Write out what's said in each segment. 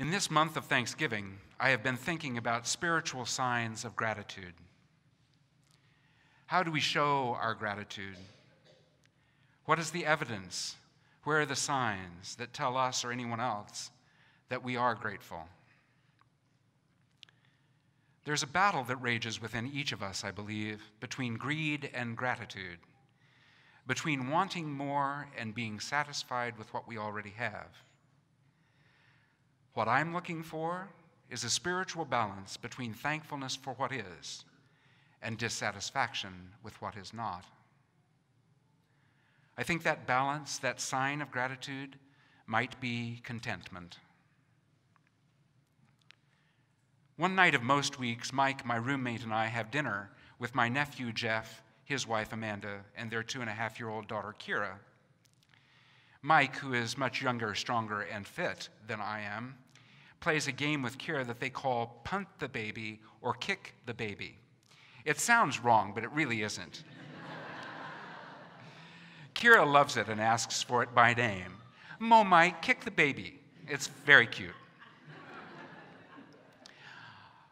In this month of Thanksgiving, I have been thinking about spiritual signs of gratitude. How do we show our gratitude? What is the evidence? Where are the signs that tell us or anyone else that we are grateful? There's a battle that rages within each of us, I believe, between greed and gratitude, between wanting more and being satisfied with what we already have. What I'm looking for is a spiritual balance between thankfulness for what is and dissatisfaction with what is not. I think that balance, that sign of gratitude, might be contentment. One night of most weeks, Mike, my roommate, and I have dinner with my nephew Jeff, his wife Amanda, and their 2.5-year-old daughter Kira. Mike, who is much younger, stronger, and fit than I am, plays a game with Kira that they call punt the baby or kick the baby. It sounds wrong, but it really isn't. Kira loves it and asks for it by name. Mo, Mike, kick the baby. It's very cute.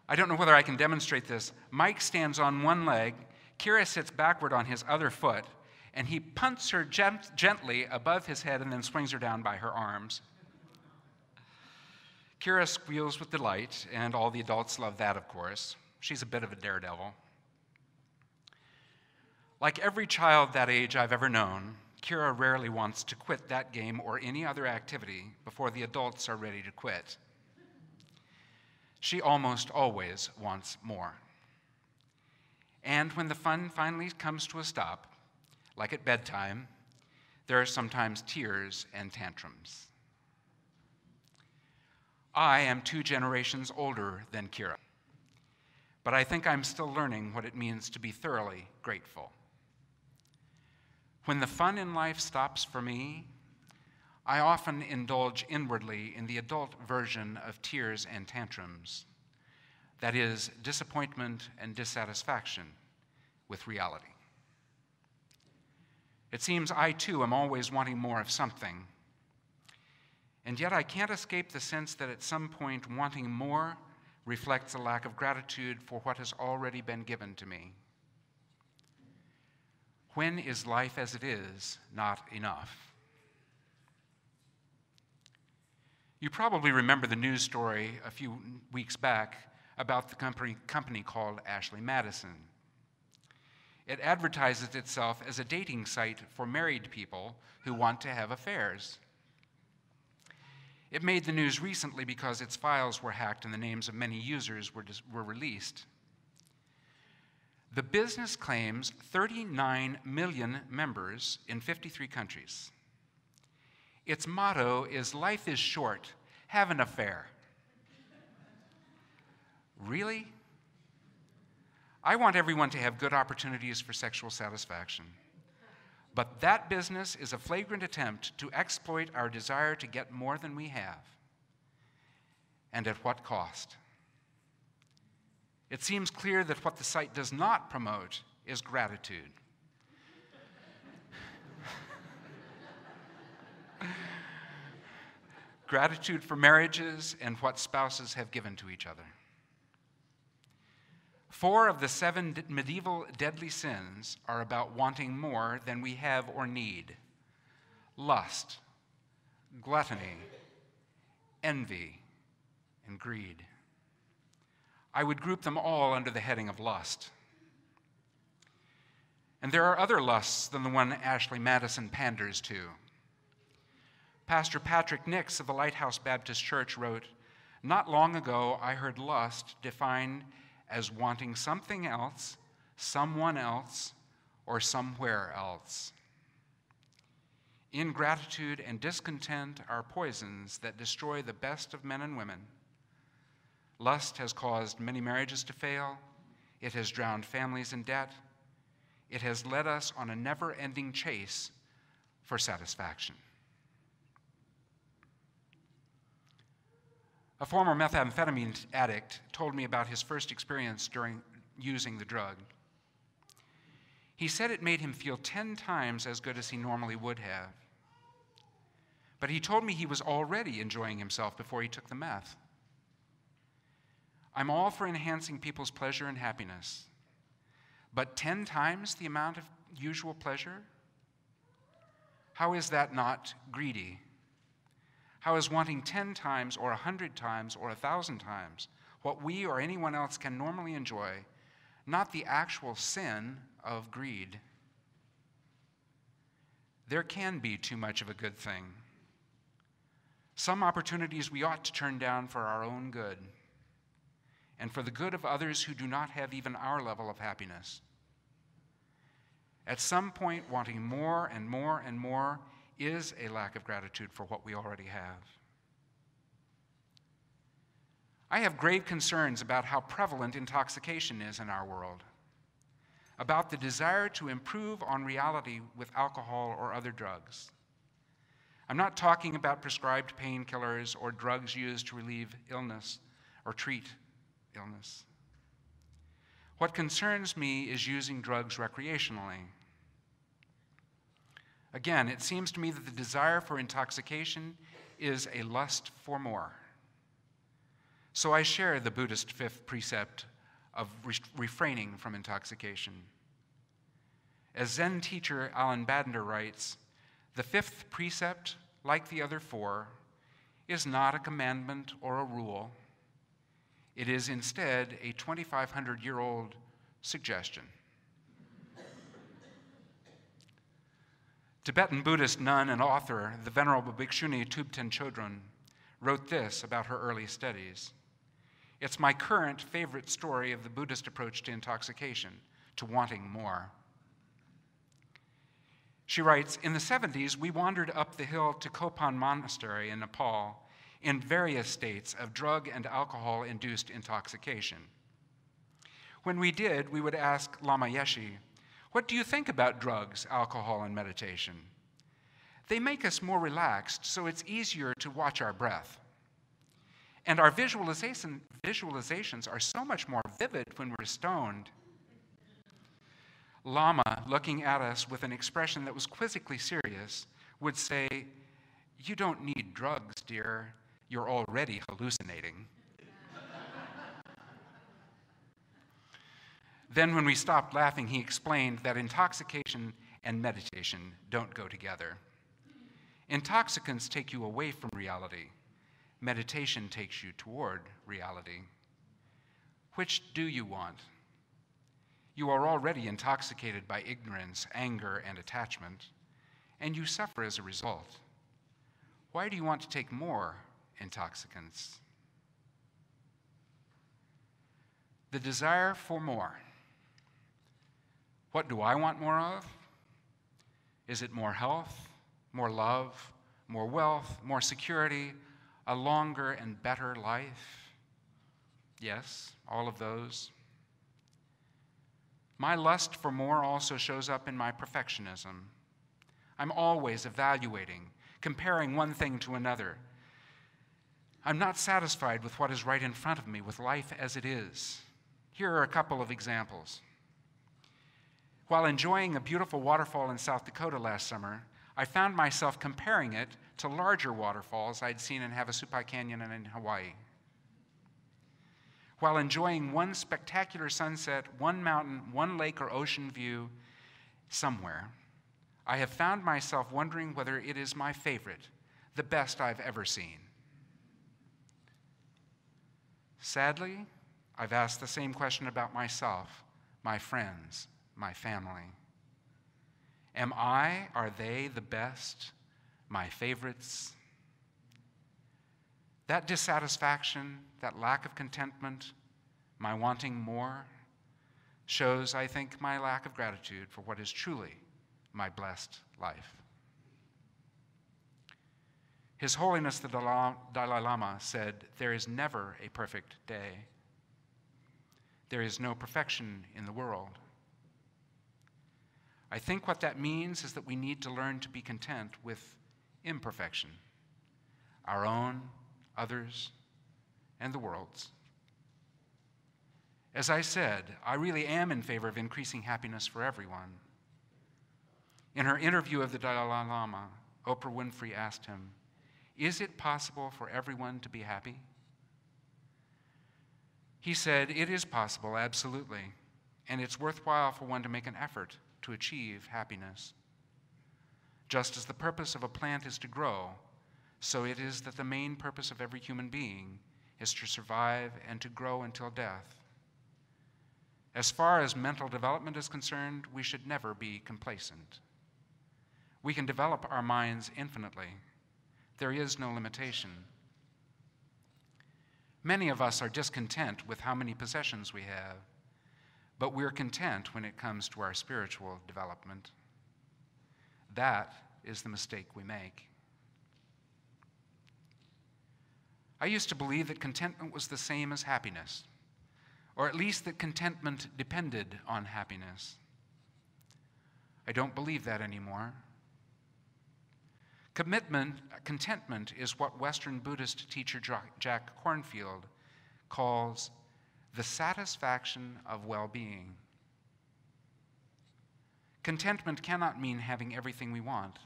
I don't know whether I can demonstrate this. Mike stands on one leg, Kira sits backward on his other foot, and he punts her gently above his head and then swings her down by her arms. Kira squeals with delight, and all the adults love that, of course. She's a bit of a daredevil. Like every child that age I've ever known, Kira rarely wants to quit that game or any other activity before the adults are ready to quit. She almost always wants more. And when the fun finally comes to a stop, like at bedtime, there are sometimes tears and tantrums. I am 2 generations older than Kira, but I think I'm still learning what it means to be thoroughly grateful. When the fun in life stops for me, I often indulge inwardly in the adult version of tears and tantrums. That is, disappointment and dissatisfaction with reality. It seems I, too, am always wanting more of something. And yet I can't escape the sense that at some point wanting more reflects a lack of gratitude for what has already been given to me. When is life as it is not enough? You probably remember the news story a few weeks back about the company called Ashley Madison. It advertises itself as a dating site for married people who want to have affairs. It made the news recently because its files were hacked and the names of many users were released. The business claims 39 million members in 53 countries. Its motto is, "Life is short, have an affair." Really? I want everyone to have good opportunities for sexual satisfaction. But that business is a flagrant attempt to exploit our desire to get more than we have. And at what cost? It seems clear that what the site does not promote is gratitude. Gratitude for marriages and what spouses have given to each other. 4 of the 7 medieval deadly sins are about wanting more than we have or need: lust, gluttony, envy, and greed. I would group them all under the heading of lust. And there are other lusts than the one Ashley Madison panders to. Pastor Patrick Nix of the Lighthouse Baptist Church wrote, "Not long ago I heard lust defined as wanting something else, someone else, or somewhere else. Ingratitude and discontent are poisons that destroy the best of men and women. Lust has caused many marriages to fail. It has drowned families in debt. It has led us on a never-ending chase for satisfaction." A former methamphetamine addict told me about his first experience during using the drug. He said it made him feel 10 times as good as he normally would have. But he told me he was already enjoying himself before he took the meth. I'm all for enhancing people's pleasure and happiness, but 10 times the amount of usual pleasure? How is that not greedy? How is wanting 10 times or 100 times or 1,000 times what we or anyone else can normally enjoy not the actual sin of greed? There can be too much of a good thing. Some opportunities we ought to turn down for our own good and for the good of others who do not have even our level of happiness. At some point, wanting more and more and more is a lack of gratitude for what we already have. I have grave concerns about how prevalent intoxication is in our world, about the desire to improve on reality with alcohol or other drugs. I'm not talking about prescribed painkillers or drugs used to relieve illness or treat illness. What concerns me is using drugs recreationally. Again, it seems to me that the desire for intoxication is a lust for more. So I share the Buddhist fifth precept of refraining from intoxication. As Zen teacher Alan Badender writes, the fifth precept, like the other four, is not a commandment or a rule. It is instead a 2,500-year-old suggestion. Tibetan Buddhist nun and author, the Venerable Bhikshuni Thubten Chodron, wrote this about her early studies. It's my current favorite story of the Buddhist approach to intoxication, to wanting more. She writes, in the 70s, we wandered up the hill to Kopan Monastery in Nepal in various states of drug and alcohol-induced intoxication. When we did, we would ask Lama Yeshe, what do you think about drugs, alcohol, and meditation? They make us more relaxed, so it's easier to watch our breath. And our visualizations are so much more vivid when we're stoned. Lama, looking at us with an expression that was quizzically serious, would say, you don't need drugs, dear. You're already hallucinating. Then when we stopped laughing, he explained that intoxication and meditation don't go together. Intoxicants take you away from reality. Meditation takes you toward reality. Which do you want? You are already intoxicated by ignorance, anger, and attachment, and you suffer as a result. Why do you want to take more intoxicants? The desire for more. What do I want more of? Is it more health, more love, more wealth, more security, a longer and better life? Yes, all of those. My lust for more also shows up in my perfectionism. I'm always evaluating, comparing one thing to another. I'm not satisfied with what is right in front of me, with life as it is. Here are a couple of examples. While enjoying a beautiful waterfall in South Dakota last summer, I found myself comparing it to larger waterfalls I'd seen in Havasupai Canyon and in Hawaii. While enjoying one spectacular sunset, one mountain, one lake or ocean view somewhere, I have found myself wondering whether it is my favorite, the best I've ever seen. Sadly, I've asked the same question about myself, my friends, my family. Are they the best, my favorites? That dissatisfaction, that lack of contentment, my wanting more, shows, I think, my lack of gratitude for what is truly my blessed life. His Holiness the Dalai Lama said, there is never a perfect day. There is no perfection in the world. I think what that means is that we need to learn to be content with imperfection, our own, others, and the world's. As I said, I really am in favor of increasing happiness for everyone. In her interview of the Dalai Lama, Oprah Winfrey asked him, Is it possible for everyone to be happy? He said, it is possible, absolutely, and it's worthwhile for one to make an effort to achieve happiness. Just as the purpose of a plant is to grow, so it is that the main purpose of every human being is to survive and to grow until death. As far as mental development is concerned, we should never be complacent. We can develop our minds infinitely. There is no limitation. Many of us are discontent with how many possessions we have, but we're content when it comes to our spiritual development. That is the mistake we make. I used to believe that contentment was the same as happiness, or at least that contentment depended on happiness. I don't believe that anymore. Contentment is what Western Buddhist teacher Jack Kornfield calls the satisfaction of well-being. Contentment cannot mean having everything we want,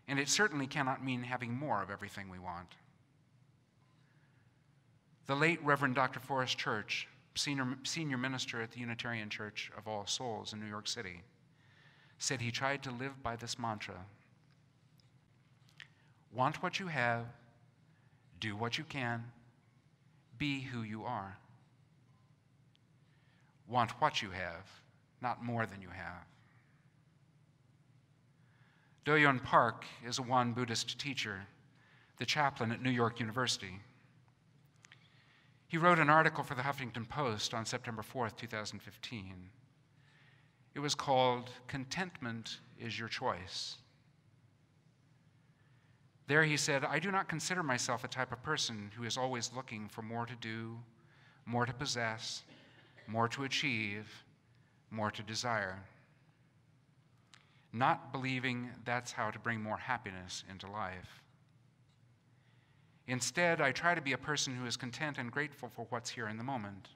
and it certainly cannot mean having more of everything we want. The late Reverend Dr. Forrest Church, senior minister at the Unitarian Church of All Souls in New York City, said he tried to live by this mantra: want what you have, do what you can, be who you are. Want what you have, not more than you have. Do-Yeon Park is a Won Buddhist teacher, the chaplain at New York University. He wrote an article for the Huffington Post on September 4th, 2015. It was called "Contentment is Your Choice." There he said, I do not consider myself a type of person who is always looking for more to do, more to possess, more to achieve, more to desire. Not believing that's how to bring more happiness into life. Instead, I try to be a person who is content and grateful for what's here in the moment.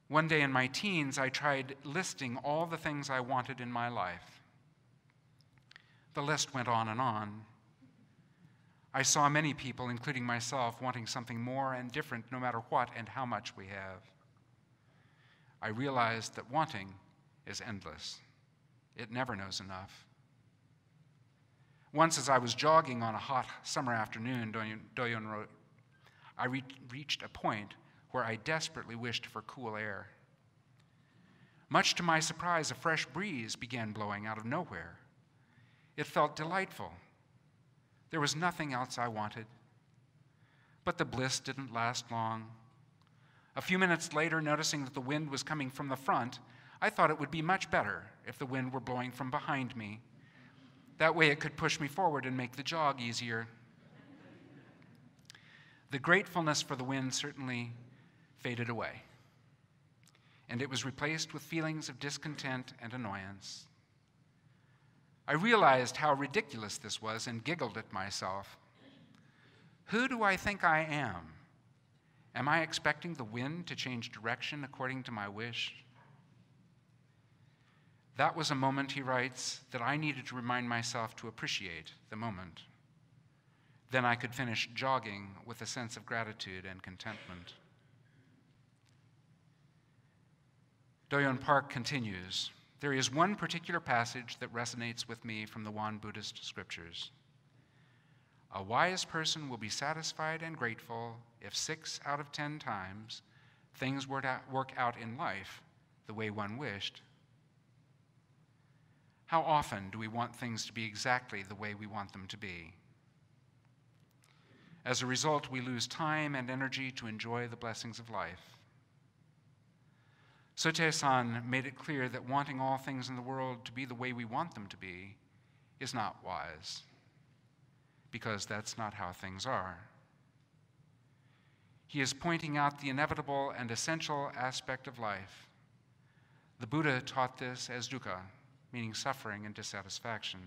One day in my teens, I tried listing all the things I wanted in my life. The list went on and on. I saw many people, including myself, wanting something more and different no matter what and how much we have. I realized that wanting is endless. It never knows enough. Once, as I was jogging on a hot summer afternoon, Do-Yeon wrote, I reached a point where I desperately wished for cool air. Much to my surprise, a fresh breeze began blowing out of nowhere. It felt delightful. There was nothing else I wanted. But the bliss didn't last long. A few minutes later, noticing that the wind was coming from the front, I thought it would be much better if the wind were blowing from behind me. That way it could push me forward and make the jog easier. The gratefulness for the wind certainly faded away, and it was replaced with feelings of discontent and annoyance. I realized how ridiculous this was and giggled at myself. Who do I think I am? Am I expecting the wind to change direction according to my wish? That was a moment, he writes, that I needed to remind myself to appreciate the moment. Then I could finish jogging with a sense of gratitude and contentment. Do-Yeon Park continues, there is one particular passage that resonates with me from the Won Buddhist scriptures. A wise person will be satisfied and grateful if 6 out of 10 times things work out in life the way one wished. How often do we want things to be exactly the way we want them to be? As a result, we lose time and energy to enjoy the blessings of life. Sotae-san made it clear that wanting all things in the world to be the way we want them to be is not wise, because that's not how things are. He is pointing out the inevitable and essential aspect of life. The Buddha taught this as dukkha, meaning suffering and dissatisfaction.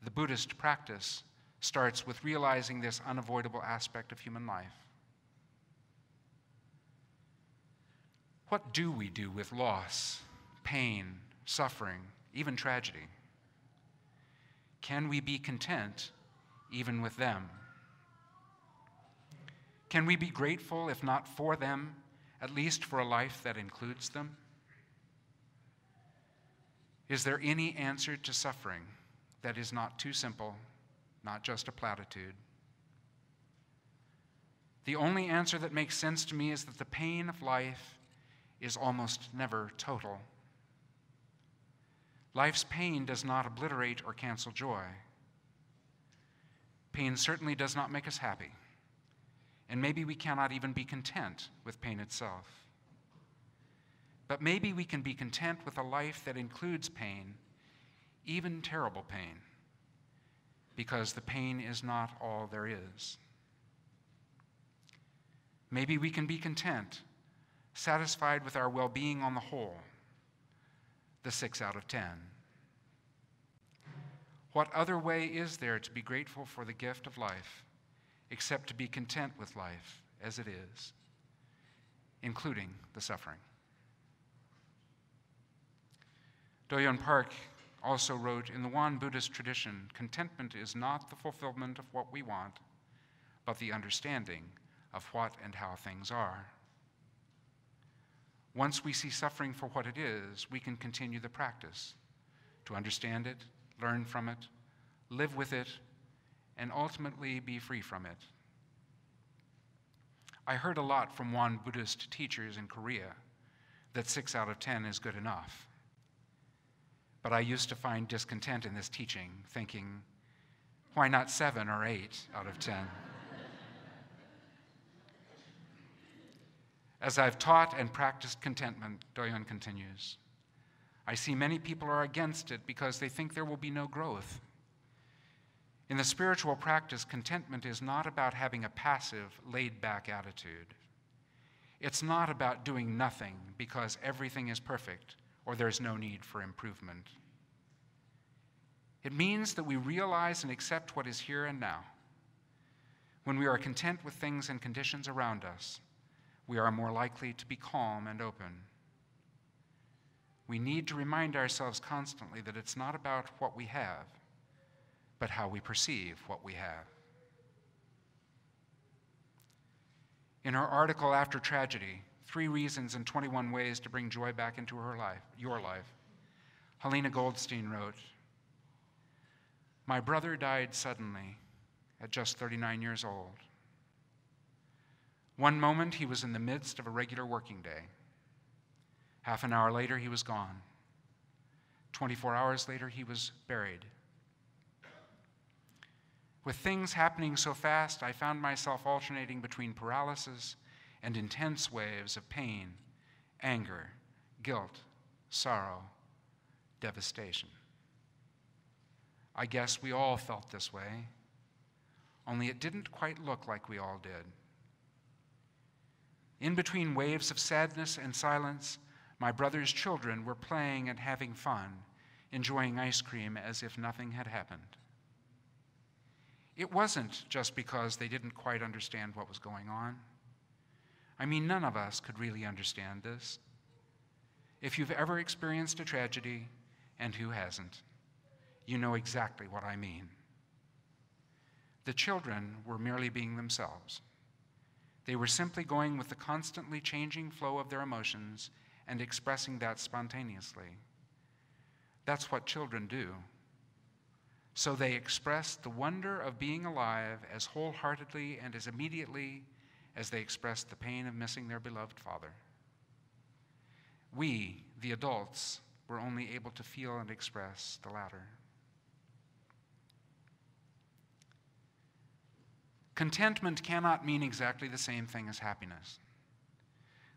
The Buddhist practice starts with realizing this unavoidable aspect of human life. What do we do with loss, pain, suffering, even tragedy? Can we be content even with them? Can we be grateful, if not for them, at least for a life that includes them? Is there any answer to suffering that is not too simple, not just a platitude? The only answer that makes sense to me is that the pain of life is almost never total. Life's pain does not obliterate or cancel joy. Pain certainly does not make us happy, and maybe we cannot even be content with pain itself. But maybe we can be content with a life that includes pain, even terrible pain, because the pain is not all there is. Maybe we can be content, satisfied with our well-being on the whole, the 6 out of 10. What other way is there to be grateful for the gift of life except to be content with life as it is, including the suffering? Doyon Park also wrote, in the Won Buddhist tradition, contentment is not the fulfillment of what we want, but the understanding of what and how things are. Once we see suffering for what it is, we can continue the practice to understand it, learn from it, live with it, and ultimately be free from it. I heard a lot from Won Buddhist teachers in Korea that 6 out of 10 is good enough. But I used to find discontent in this teaching, thinking, why not 7 or 8 out of 10? As I've taught and practiced contentment, Doyon continues, I see many people are against it because they think there will be no growth. In the spiritual practice, contentment is not about having a passive, laid-back attitude. It's not about doing nothing because everything is perfect or there's no need for improvement. It means that we realize and accept what is here and now. When we are content with things and conditions around us, we are more likely to be calm and open. We need to remind ourselves constantly that it's not about what we have, but how we perceive what we have. In her article, After Tragedy, 3 Reasons and 21 Ways to Bring Joy Back into Your Life, Helena Goldstein wrote, my brother died suddenly at just 39 years old. One moment he was in the midst of a regular working day. Half an hour later he was gone. 24 hours later he was buried. With things happening so fast, I found myself alternating between paralysis and intense waves of pain, anger, guilt, sorrow, devastation. I guess we all felt this way, only it didn't quite look like we all did. In between waves of sadness and silence, my brother's children were playing and having fun, enjoying ice cream as if nothing had happened. It wasn't just because they didn't quite understand what was going on. I mean, none of us could really understand this. If you've ever experienced a tragedy, and who hasn't, you know exactly what I mean. The children were merely being themselves. They were simply going with the constantly changing flow of their emotions and expressing that spontaneously. That's what children do. So they expressed the wonder of being alive as wholeheartedly and as immediately as they expressed the pain of missing their beloved father. We, the adults, were only able to feel and express the latter. Contentment cannot mean exactly the same thing as happiness.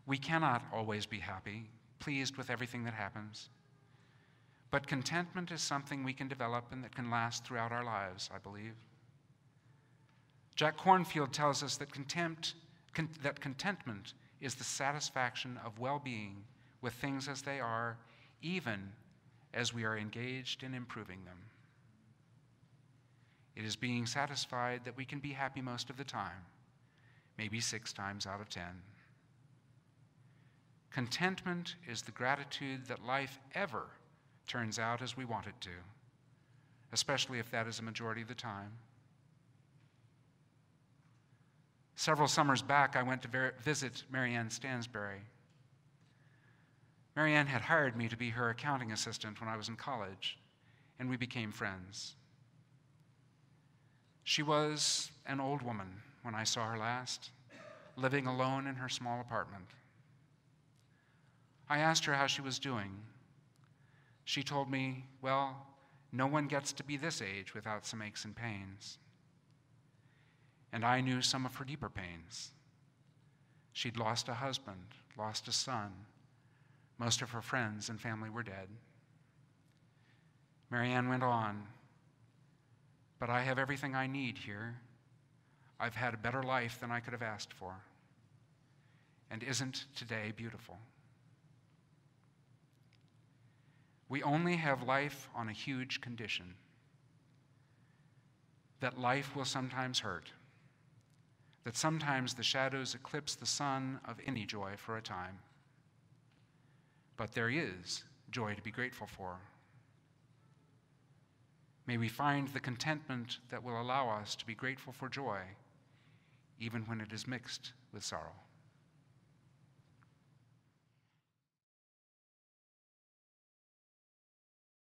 We cannot always be happy, pleased with everything that happens. But contentment is something we can develop and that can last throughout our lives, I believe. Jack Kornfield tells us that contentment is the satisfaction of well-being with things as they are, even as we are engaged in improving them. It is being satisfied that we can be happy most of the time, maybe 6 times out of 10. Contentment is the gratitude that life ever turns out as we want it to, especially if that is a majority of the time. Several summers back, I went to visit Marianne Stansberry. Marianne had hired me to be her accounting assistant when I was in college, and we became friends. She was an old woman when I saw her last, living alone in her small apartment. I asked her how she was doing. She told me, well, no one gets to be this age without some aches and pains. And I knew some of her deeper pains. She'd lost a husband, lost a son. Most of her friends and family were dead. Marianne went on, but I have everything I need here. I've had a better life than I could have asked for. And isn't today beautiful? We only have life on a huge condition, that life will sometimes hurt, that sometimes the shadows eclipse the sun of any joy for a time. But there is joy to be grateful for. May we find the contentment that will allow us to be grateful for joy, even when it is mixed with sorrow.